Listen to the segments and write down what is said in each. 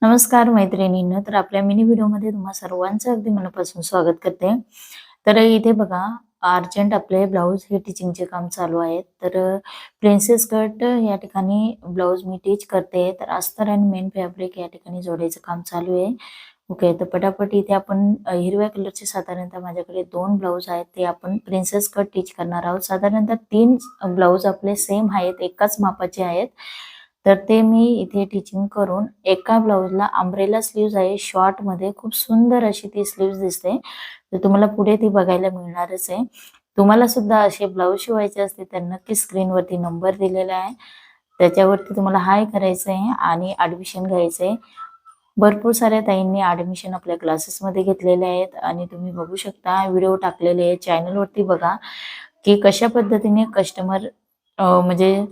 नमस्कार मैत्रिणींनो, तर आपल्या मिनी व्हिडिओमध्ये तुम्हा सर्वांचं अगदी मनापासून स्वागत करते. तर इथे बघा अर्जंट आपले ब्लाऊज हे टिचिंगचे काम चालू आहे. तर प्रिन्सेस कट या ठिकाणी ब्लाऊज मी टीच करते. तर अस्तर आणि मेन फॅब्रिक या ठिकाणी जोडायचं काम चालू आहे. ओके, तर पटापट इथे आपण हिरव्या कलरचे साधारणतः माझ्याकडे 2 ब्लाऊज आहेत. ते आपण प्रिन्सेस कट टीच करणार आहोत. साधारणतः 3 ब्लाऊज आपले सेम आहेत, एकाच मापाचे आहेत. तर ते मी इथे टिचिंग करून एका ब्लाऊजला अंब्रेला स्लीव्हज आहे शॉर्टमध्ये, खूप सुंदर अशी ती स्लीव्हज दिसते. तर तुम्हाला पुढे ती बघायला मिळणारच आहे. तुम्हाला सुद्धा असे ब्लाऊज शिवायचे असतील तर नक्की स्क्रीनवरती नंबर दिलेला आहे. त्याच्यावरती तुम्हाला हाय करायचं आहे आणि ॲडमिशन घ्यायचं आहे. भरपूर साऱ्या ताईंनी ॲडमिशन आपल्या क्लासेसमध्ये घेतलेले आहेत आणि तुम्ही बघू शकता व्हिडिओ टाकलेले आहेत. चॅनलवरती बघा की कशा पद्धतीने कस्टमर म्हणजे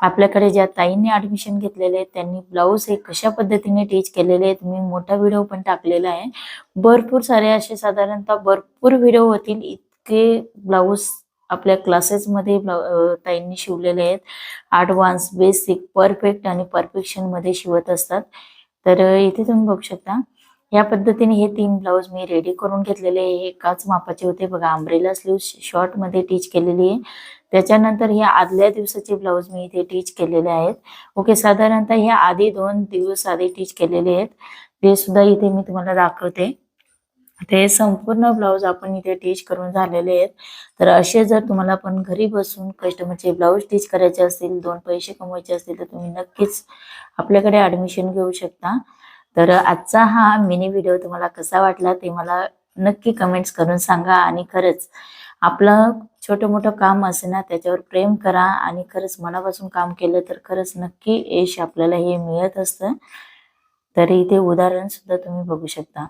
आपल्याकडे ज्या ताईंनी ॲडमिशन घेतलेले आहेत त्यांनी ब्लाऊज हे कशा पद्धतीने टीच केलेले आहेत. मी मोठा व्हिडिओ पण टाकलेला आहे. भरपूर सारे असे साधारणतः भरपूर व्हिडिओ होतील इतके ब्लाऊज आपल्या क्लासेसमध्ये ताईंनी शिवलेले आहेत. ॲडव्हान्स, बेसिक, परफेक्ट आणि परफेक्शनमध्ये शिवत असतात. तर इथे तुम्ही बघू शकता या पद्धतीने हे 3 ब्लाऊज मी रेडी करून घेतलेले आहे. एकाच मापाचे होते बघा. अंब्रेला स्लीव्ह शॉर्टमध्ये टीच केलेली आहे. त्याच्यानंतर हे आदल्या दिवसाचे ब्लाऊज मी इथे टीच केलेले आहेत. ओके, साधारणतः हे आधी 2 दिवस आधी टीच केलेले आहेत. ते सुद्धा इथे मी तुम्हाला दाखवते. ते संपूर्ण ब्लाऊज आपण इथे टीच करून झालेले आहेत. तर असे जर तुम्हाला पण घरी बसून कस्टमरचे ब्लाऊज टीच करायचे असतील, 2 पैसे कमवायचे असतील तर तुम्ही नक्कीच आपल्याकडे ॲडमिशन घेऊ शकता. तर आजचा हा मिनी व्हिडिओ तुम्हाला कसा वाटला ते मला नक्की कमेंट्स करून सांगा. आणि खरंच आपलं छोटं-मोठं काम असेल ना त्याच्यावर प्रेम करा आणि खरंच मनापासून काम केलं तर खरंच नक्की यश आपल्याला हे मिळत असतं. तर इथे उदाहरण सुद्धा तुम्ही बघू शकता.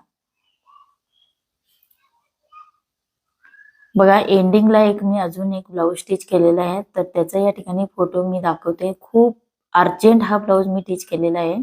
बघा एंडिंगला मी अजून एक ब्लाऊज स्टिच केलेला आहे. तर त्याचा या ठिकाणी फोटो मी दाखवते. खूप अर्जंट हा ब्लाऊज मी टीच केलेला आहे.